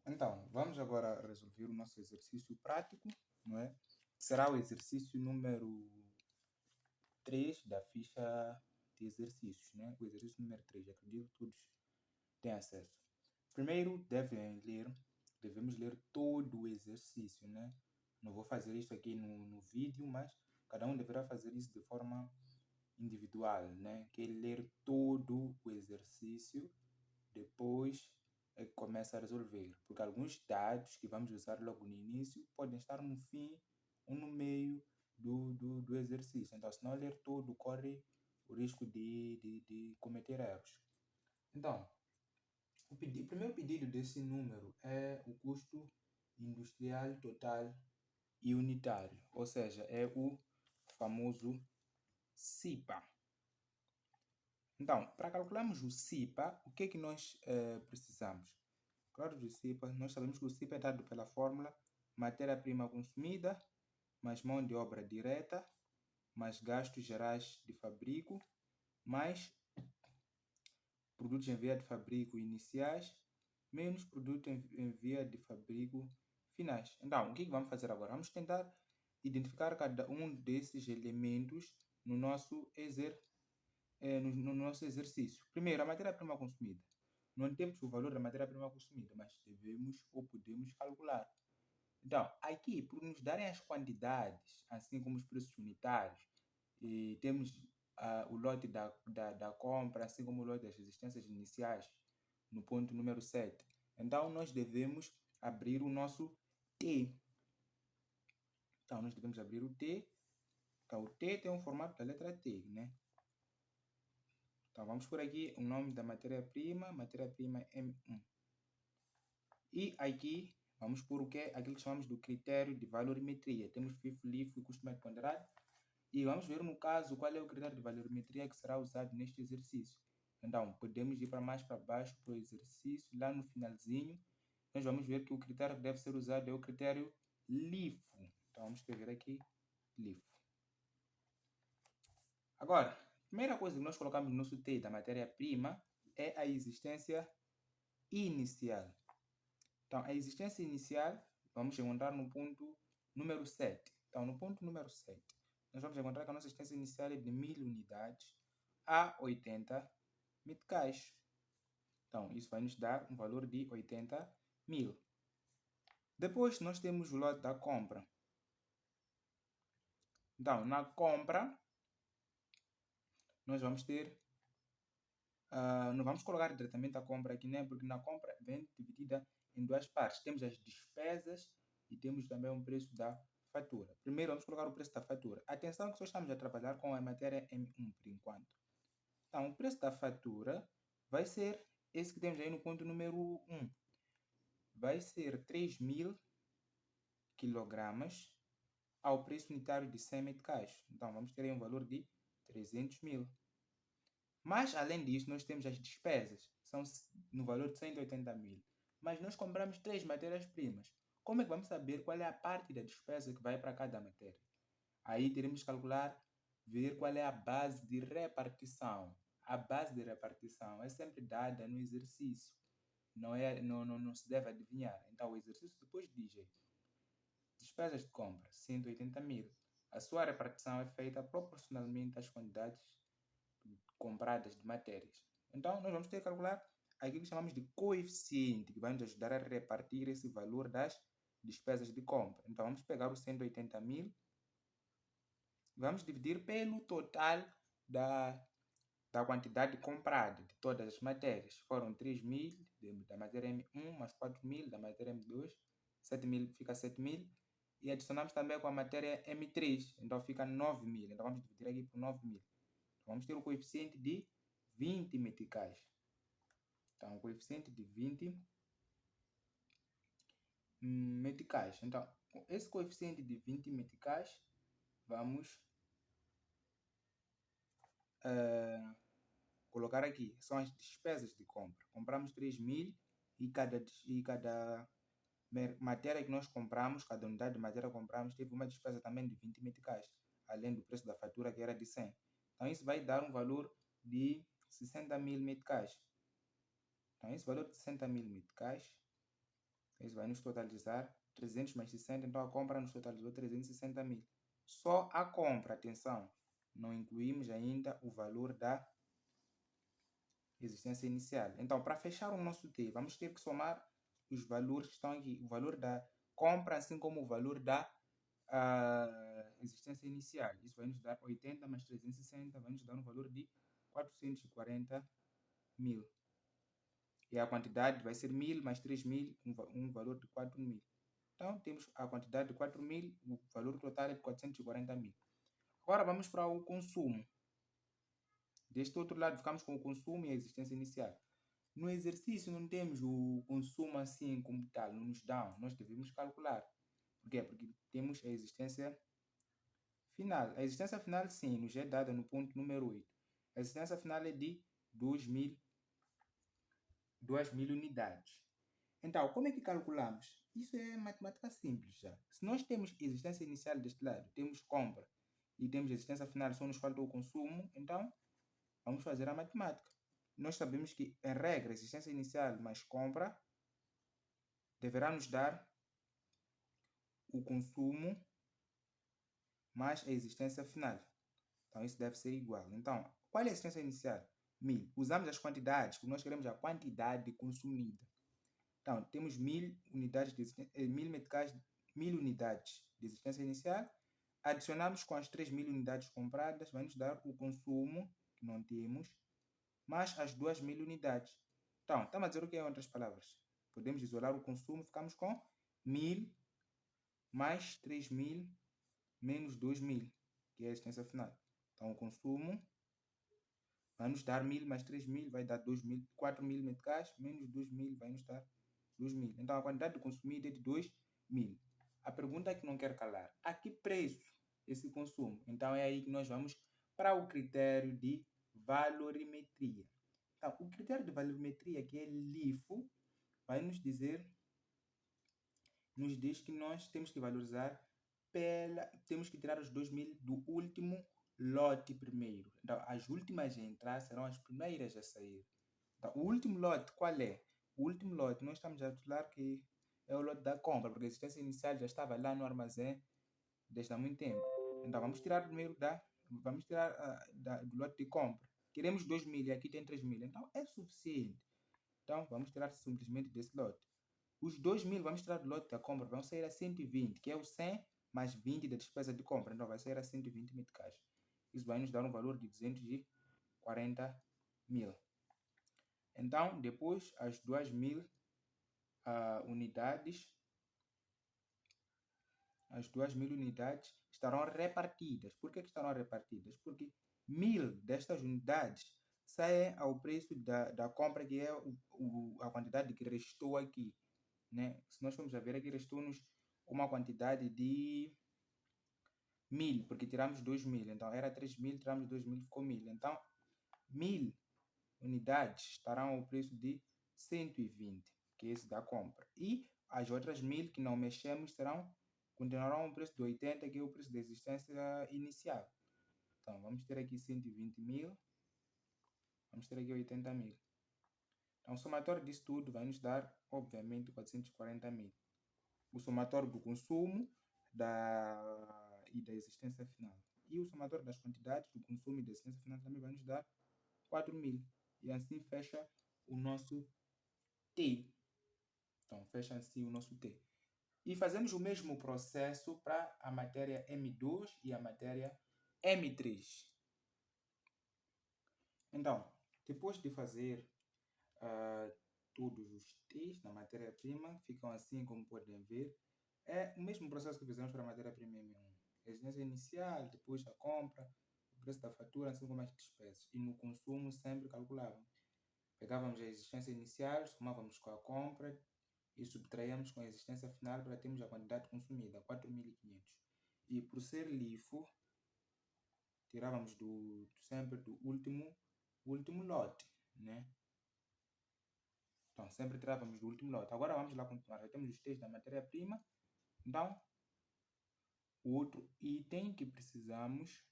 Então, vamos agora resolver o nosso exercício prático, não é? Que será o exercício número 3 da ficha de exercícios, né? O exercício número 3, acredito que todos têm acesso. Primeiro, devemos ler todo o exercício, né? Não vou fazer isso aqui no vídeo, mas cada um deverá fazer isso de forma individual, né? Que é ler todo o exercício, depois é que começa a resolver. Porque alguns dados que vamos usar logo no início podem estar no fim ou no meio do exercício. Então, se não ler todo, corre o risco de cometer erros. Então, o primeiro pedido desse número é o custo industrial total e unitário, ou seja, é o famoso CIPA. Então, para calcularmos o CIPA, o que é que nós precisamos? Claro, do CIPA, nós sabemos que o CIPA é dado pela fórmula matéria-prima consumida mais mão de obra direta mais gastos gerais de fabrico mais produtos em via de fabrico iniciais menos produtos em via de fabrico finais. Então, o que vamos fazer agora? Vamos tentar identificar cada um desses elementos no nosso exercício. Primeiro, a matéria-prima consumida. Não temos o valor da matéria-prima consumida, mas devemos ou podemos calcular. Então, aqui, por nos darem as quantidades, assim como os preços unitários, e temos o lote da compra, assim como o lote das resistências iniciais, no ponto número 7. Então, nós devemos abrir o nosso T. Então, nós devemos abrir o T. Então, o T tem um formato da letra T, né? Então, vamos por aqui o nome da matéria-prima M1. E aqui, vamos por o quê? Aquilo que chamamos do critério de valorimetria. Temos FIFO, LIFO e custo médio ponderado. E vamos ver, no caso, qual é o critério de valorimetria que será usado neste exercício. Então, podemos ir para mais para baixo para o exercício. Lá no finalzinho, nós vamos ver que o critério que deve ser usado é o critério LIFO. Então, vamos escrever aqui LIFO. Agora, a primeira coisa que nós colocamos no nosso T da matéria-prima é a existência inicial. Então, a existência inicial, vamos encontrar no ponto número 7. Então, no ponto número 7, nós vamos encontrar que a nossa existência inicial é de 1000 unidades a 80 meticais. Então, isso vai nos dar um valor de 80.000. Depois, nós temos o lote da compra. Então, na compra, nós vamos ter... não vamos colocar diretamente a compra aqui, né? Porque na compra vem dividida em duas partes. Temos as despesas e temos também o preço da fatura. Primeiro, vamos colocar o preço da fatura. Atenção que só estamos a trabalhar com a matéria M1 por enquanto. Então, o preço da fatura vai ser esse que temos aí no ponto número 1. Vai ser 3.000 kg ao preço unitário de 100 meticais. Então, vamos ter aí um valor de 300.000. Mas, além disso, nós temos as despesas, são no valor de 180.000. Mas nós compramos 3 matérias-primas. Como é que vamos saber qual é a parte da despesa que vai para cada matéria? Aí teremos que calcular, ver qual é a base de repartição. A base de repartição é sempre dada no exercício. Não se deve adivinhar. Então, o exercício depois diz aí, despesas de compra, 180.000. A sua repartição é feita proporcionalmente às quantidades compradas de matérias. Então, nós vamos ter que calcular aquilo que chamamos de coeficiente, que vai nos ajudar a repartir esse valor das despesas de compra. Então, vamos pegar os 180.000, vamos dividir pelo total da quantidade comprada de todas as matérias. Foram 3.000 da matéria M1, mais 4.000 da matéria M2, 7.000 fica 7.000. E adicionamos também com a matéria M3, então fica 9.000. Então, vamos dividir aqui por 9.000. Vamos ter o coeficiente de 20 meticais. Então, o coeficiente de 20 meticais. Então, esse coeficiente de 20 meticais, vamos colocar aqui. São as despesas de compra. Compramos 3.000 e cada matéria que nós compramos, cada unidade de matéria que compramos, teve uma despesa também de 20 meticais, além do preço da fatura que era de 100. Então, isso vai dar um valor de 60.000 meticais. Então, esse valor de 60.000 meticais Isso vai nos totalizar 300 mais 60, então a compra nos totalizou 360 mil. Só a compra, atenção, não incluímos ainda o valor da existência inicial. Então, para fechar o nosso T, vamos ter que somar os valores que estão aqui. O valor da compra, assim como o valor da existência inicial. Isso vai nos dar 80 mais 360, vai nos dar um valor de 440 mil. E a quantidade vai ser 1000 mais 3000, um valor de 4000. Então, temos a quantidade de 4000, o valor total é de 440 mil. Agora vamos para o consumo. Deste outro lado, ficamos com o consumo e a existência inicial. No exercício, não temos o consumo assim como tal, não nos dão. Nós devemos calcular. Por quê? Porque temos a existência final. A existência final, sim, nos é dada no ponto número 8. A existência final é de 2000 unidades. Então, como é que calculamos? Isso é matemática simples já. Se nós temos existência inicial deste lado, temos compra e temos existência final, só nos falta o consumo, então vamos fazer a matemática. Nós sabemos que, em regra, a existência inicial mais compra deverá nos dar o consumo mais a existência final. Então, isso deve ser igual. Então, qual é a existência inicial? 1000. Usamos as quantidades, porque nós queremos a quantidade consumida. Então, temos 1000 unidades de 1000 meticais, 1000 unidades de existência inicial. Adicionamos com as 3000 unidades compradas, vai nos dar o consumo, que não temos, mais as 2000 unidades. Então, estamos a dizer o que é em outras palavras? Podemos isolar o consumo, ficamos com 1000 mais 3000 menos 2000, que é a existência final. Então, o consumo vai nos dar 1000 mais 3000, vai dar 2000, 4000 meticais, menos 2000 vai nos dar 2000. Então, a quantidade consumida é de 2000. A pergunta que não quer calar: a que preço esse consumo? Então, é aí que nós vamos para o critério de valorimetria. Então, o critério de valorimetria, que é LIFO, vai nos diz que nós temos que valorizar temos que tirar os 2000 do último lote primeiro. Então, as últimas a entrar serão as primeiras a sair. Então, o último lote, qual é? O último lote, nós estamos a titular que é o lote da compra, porque a existência inicial já estava lá no armazém desde há muito tempo. Então, vamos tirar primeiro do lote de compra. Queremos 2000 e aqui tem 3000, então é suficiente. Então, vamos tirar simplesmente desse lote. Os 2000 vamos tirar do lote da compra, vão sair a 120, que é o 100 mais 20 da despesa de compra. Então, vai sair a 120 meticais. Isso vai nos dar um valor de 240 mil. Então, depois, as 2000 unidades, estarão repartidas. Por que estarão repartidas? Porque 1000 destas unidades saem ao preço da compra, que é a quantidade que restou aqui. Né? Se nós formos a ver aqui, restou-nos uma quantidade de 1000, porque tiramos 2000. Então, era 3000, tiramos 2000, ficou 1000. Então, 1000 unidades estarão ao preço de 120, que é esse da compra. E as outras 1000 que não mexemos continuarão ao preço de 80, que é o preço da existência inicial. Então, vamos ter aqui 120 mil, vamos ter aqui 80 mil. Então, o somatório disso tudo vai nos dar, obviamente, 440 mil. O somatório do consumo e da existência final. E o somatório das quantidades do consumo e da existência final também vai nos dar 4000. E assim fecha o nosso T. Então, fecha assim o nosso T. E fazemos o mesmo processo para a matéria M2 e a matéria M3. Então, depois de fazer todos os T's na matéria-prima, ficam assim como podem ver. É o mesmo processo que fizemos para a matéria-prima M1. A existência inicial, depois a compra, o preço da fatura, assim como as despesas. E no consumo sempre calculávamos. Pegávamos a existência inicial, somávamos com a compra e subtraíamos com a existência final para termos a quantidade consumida, 4.500. E por ser LIFO, tirávamos sempre do último lote, né? Então, sempre tirávamos do último lote. Agora vamos lá continuar. Já temos os T's da matéria-prima. Então, o outro item que precisamos,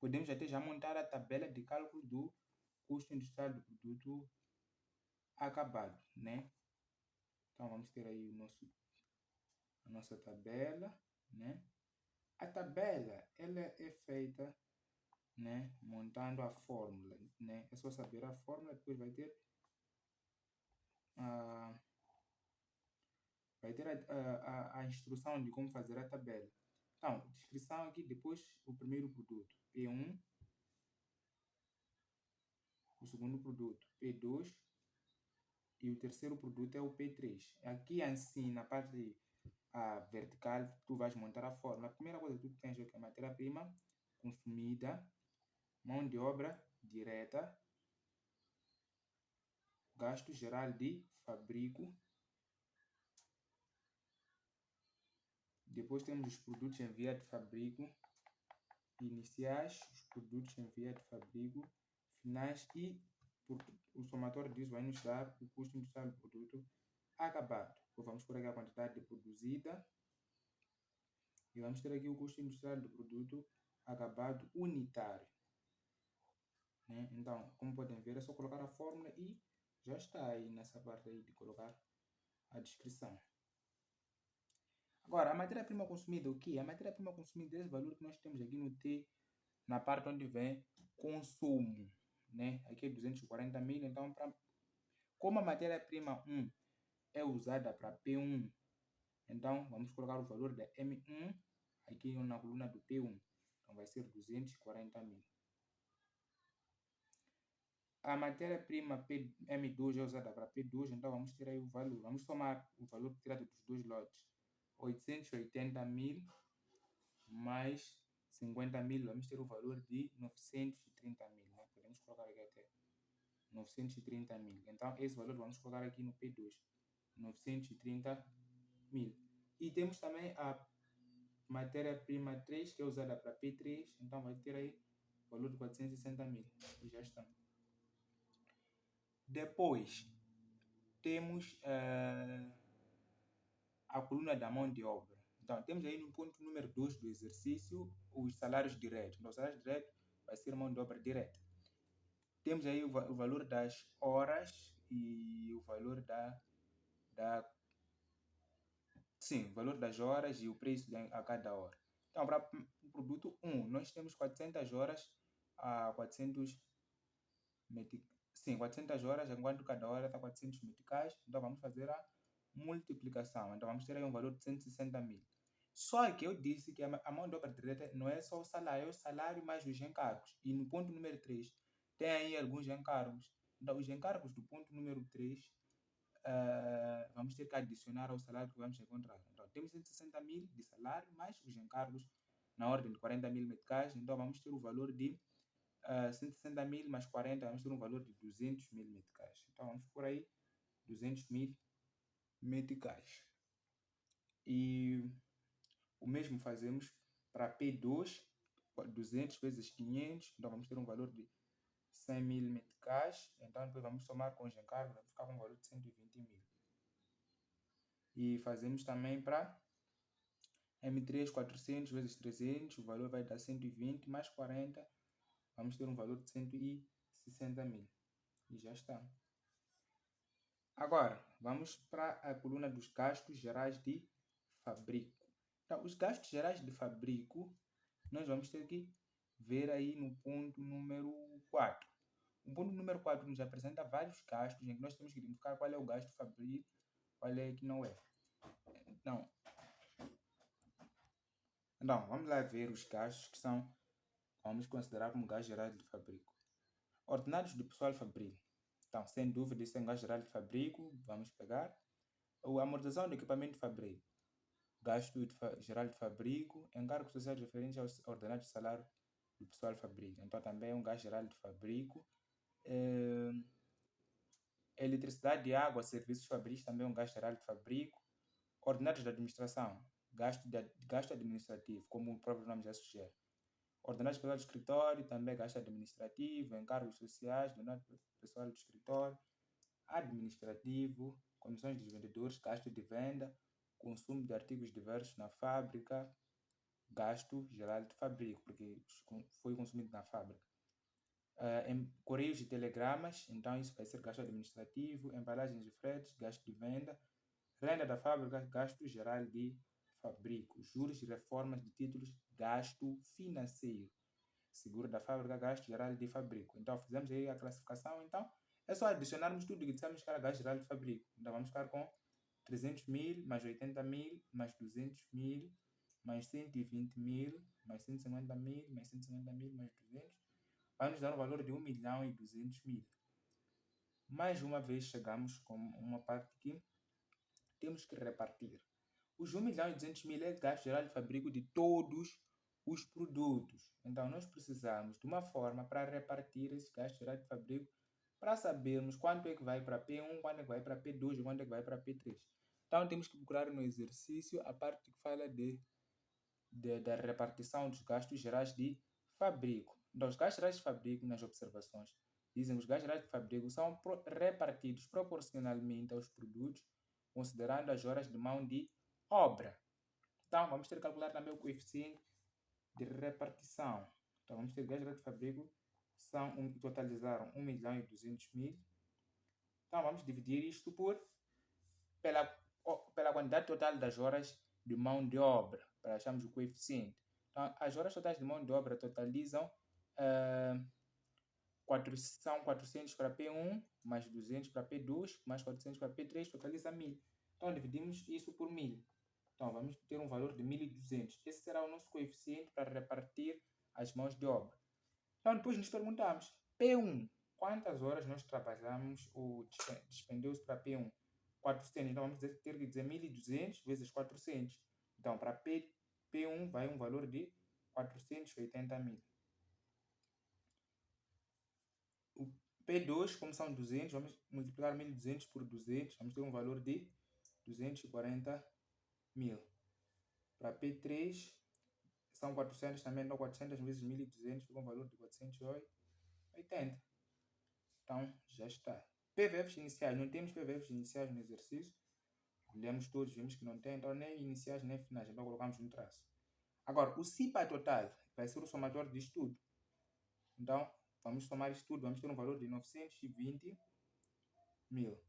podemos até já montar a tabela de cálculo do custo industrial do produto acabado, né? Então vamos ter aí a nossa tabela, né? A tabela ela é feita, né, montando a fórmula, né? É só saber a fórmula, depois a, a instrução de como fazer a tabela. Então, descrição aqui, depois o primeiro produto, P1, o segundo produto, P2, e o terceiro produto é o P3. Aqui assim, na parte vertical, tu vais montar a fórmula. A primeira coisa que tu tens é a matéria-prima consumida, mão de obra direta, gasto geral de fabrico. Depois temos os produtos em via de fabrico iniciais, os produtos em via de fabrico finais e o somatório disso vai nos dar o custo industrial do produto acabado. Então, vamos por aqui a quantidade produzida e vamos ter aqui o custo industrial do produto acabado unitário, né? Então, como podem ver, é só colocar a fórmula e já está aí nessa parte aí de colocar a descrição. Agora, a matéria-prima consumida, o que? A matéria-prima consumida é esse valor que nós temos aqui no T, na parte onde vem consumo, né? Aqui é 240 mil, então, como a matéria-prima 1 é usada para P1, então vamos colocar o valor da M1 aqui na coluna do P1, então vai ser 240 mil. A matéria-prima M2 é usada para P2, então vamos ter aí o valor. Vamos somar o valor tirado dos dois lotes. 880 mil mais 50 mil, vamos ter o valor de 930 mil. Né? Podemos colocar aqui até 930 mil. Então, esse valor vamos colocar aqui no P2. 930 mil. E temos também a matéria-prima 3, que é usada para P3. Então, vai ter aí o valor de 460 mil. E já está. Depois, temos a coluna da mão de obra. Então, temos aí no ponto número 2 do exercício os salários diretos. Então, o salário direto vai ser mão de obra direta. Temos aí o valor das horas e o valor sim, o valor das horas e o preço a cada hora. Então, para o produto 1, nós temos 400 horas a 400 sim, 400 horas, enquanto cada hora está 400 meticais. Então, vamos fazer a multiplicação. Então, vamos ter aí um valor de 160 mil. Só que eu disse que a mão de obra direta não é só o salário, é o salário mais os encargos. E no ponto número 3, tem aí alguns encargos. Então, os encargos do ponto número 3, vamos ter que adicionar ao salário que vamos encontrar. Então, temos 160 mil de salário, mais os encargos na ordem de 40 mil meticais. Então, vamos ter o valor de 160 mil mais 40, vamos ter um valor de 200 mil meticais. Então, vamos por aí 200 mil meticais. E o mesmo fazemos para P2, 200 vezes 500, então vamos ter um valor de 100 mil meticais. Então, depois vamos somar com os encargos, vai ficar com um valor de 120 mil. E fazemos também para M3, 400 vezes 300, o valor vai dar 120 mais 40, vamos ter um valor de 160 mil. E já está. Agora, vamos para a coluna dos gastos gerais de fabrico. Então, os gastos gerais de fabrico, nós vamos ter que ver aí no ponto número 4. O ponto número 4 nos apresenta vários gastos em que nós temos que identificar qual é o gasto de fabrico, qual é que não é. Então, vamos lá ver os gastos que vamos considerar como gastos gerais de fabrico. Ordenados de pessoal fabril. Então, sem dúvida, isso é um gasto geral de fabrico, vamos pegar. A amortização do equipamento de fabrico. Gasto geral de fabrico, encargos sociais referentes aos ordenados de salário do pessoal fabril. Então, também é um gasto geral de fabrico. Eletricidade, água, serviços fabris, também é um gasto geral de fabrico. Ordenados de administração, gasto administrativo, como o próprio nome já sugere. Ordenados pessoal do escritório, também gasto administrativo. Encargos sociais, ordenados pessoal do escritório. Administrativo, comissões dos vendedores, gasto de venda, consumo de artigos diversos na fábrica, gasto geral de fabrico, porque foi consumido na fábrica. Em correios e telegramas, então isso vai ser gasto administrativo. Embalagens de fretes, gasto de venda. Renda da fábrica, gasto geral de fabrico. Juros e reformas de títulos, gasto financeiro. Seguro da fábrica, gasto geral de fabrico. Então, fizemos aí a classificação. Então, é só adicionarmos tudo que dissemos que era gasto geral de fabrico. Então, vamos ficar com 300 mil, mais 80 mil, mais 200 mil, mais 120 mil, mais 150 mil, mais 150 mil, mais 200. Vai nos dar um valor de 1 milhão e 200 mil. Mais uma vez, chegamos com uma parte que temos que repartir. Os 1 milhão e 200 mil é gasto geral de fabrico de todos os produtos. Então, nós precisamos de uma forma para repartir esse gasto geral de fabrico para sabermos quanto é que vai para P1, quanto é que vai para P2 e quanto é que vai para P3. Então, temos que procurar no exercício a parte que fala da repartição dos gastos gerais de fabrico. Então, os gastos gerais de fabrico, nas observações, dizem que os gastos gerais de fabrico são repartidos proporcionalmente aos produtos, considerando as horas de mão de obra. Então, vamos ter que calcular também o coeficiente de repartição. Então, vamos ter gastos gerais de fabrico totalizaram 1 milhão e 200 mil. Então, vamos dividir isto pela quantidade total das horas de mão de obra, para acharmos o coeficiente. Então, as horas totais de mão de obra totalizam são 400 para P1, mais 200 para P2, mais 400 para P3, totaliza 1000. Então, dividimos isso por 1000. Então, vamos ter um valor de 1200. Esse será o nosso coeficiente para repartir as mãos de obra. Então, depois nos perguntamos, P1, quantas horas nós trabalhamos ou despendeu-se para P1? 400. Então, vamos ter que dizer 1200 vezes 400. Então, para P1 vai um valor de 480 mil. O P2, como são 200, vamos multiplicar 1200 por 200, vamos ter um valor de 240 mil. Para P3, são 400 também, então 400 vezes 1200 fica um valor de 480. Então, já está. PVFs iniciais, não temos PVFs iniciais no exercício. Olhamos todos, vimos que não tem, então nem iniciais nem finais, então colocamos no traço. Agora, o CIPA total vai ser o somatório disto tudo. Então, vamos somar isto tudo, vamos ter um valor de 920 mil.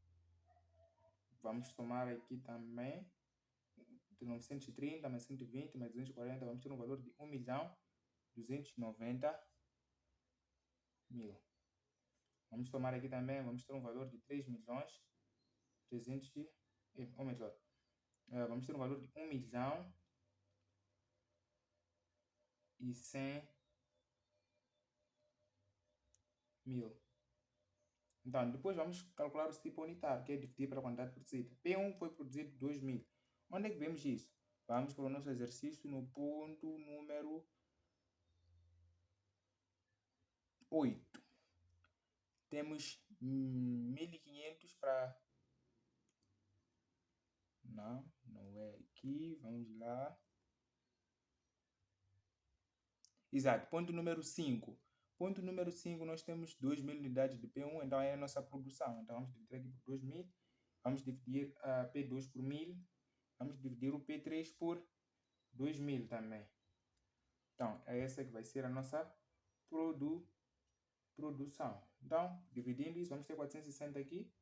Vamos somar aqui também de 930 mais 120 mais 240, vamos ter um valor de 1 milhão 290 mil. Vamos somar aqui também, vamos ter um valor de 3 milhões 300, ou melhor, vamos ter um valor de 1 milhão e 100 mil. Então, depois vamos calcular o CIPA unitário, que é dividir pela quantidade produzida. P1 foi produzido 2.000. Onde é que vemos isso? Vamos para o nosso exercício no ponto número 8. Temos 1.500 para... Não é aqui. Vamos lá. Exato, ponto número 5. Ponto número 5, nós temos 2.000 unidades de P1, então é a nossa produção. Então vamos dividir aqui por 2.000. Vamos dividir a P2 por 1.000. Vamos dividir o P3 por 2.000 também. Então, é essa que vai ser a nossa produção. Então, dividindo isso, vamos ter 460 aqui,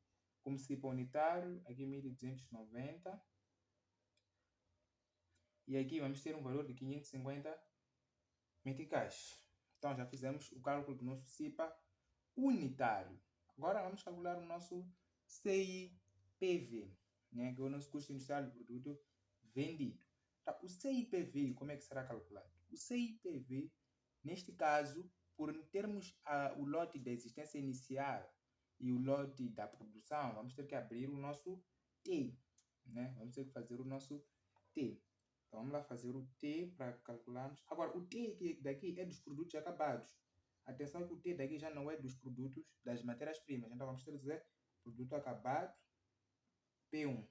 como CIPA unitário, aqui 1.290. E aqui vamos ter um valor de 550 meticais. Então, já fizemos o cálculo do nosso CIPA unitário. Agora, vamos calcular o nosso CIPV, né, que é o nosso custo inicial do produto vendido. Então, o CIPV, como é que será calculado? O CIPV, neste caso, por termos o lote da existência inicial e o lote da produção, vamos ter que abrir o nosso T, né? Vamos ter que fazer o nosso T. Então, vamos lá fazer o T para calcularmos. Agora, o T daqui é dos produtos acabados. Atenção que o T daqui já não é dos produtos, das matérias-primas. Então, vamos ter que dizer produto acabado, P1.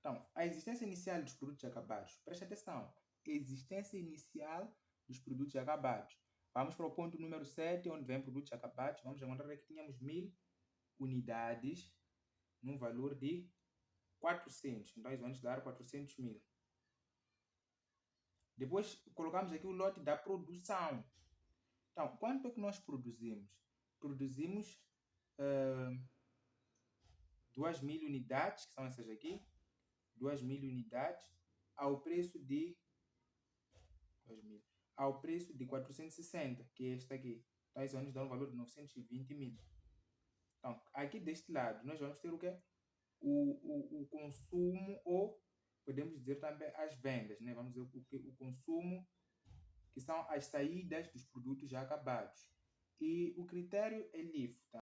Então, a existência inicial dos produtos acabados. Preste atenção. Existência inicial dos produtos acabados. Vamos para o ponto número 7, onde vem produtos acabados. Vamos encontrar que tínhamos 1.000 unidades num valor de 400. Então, vamos dar 400 mil. Depois, colocamos aqui o lote da produção. Então, quanto é que nós produzimos? Produzimos 2.000 unidades, que são essas aqui. 2.000 unidades ao preço de 2.000, ao preço de 460, que é este aqui. Então, isso vai nos dar um valor de 920 mil. Então, aqui deste lado, nós vamos ter o quê? O consumo, ou podemos dizer também as vendas, né? Vamos dizer o consumo, que são as saídas dos produtos já acabados. E o critério é LIFO, tá?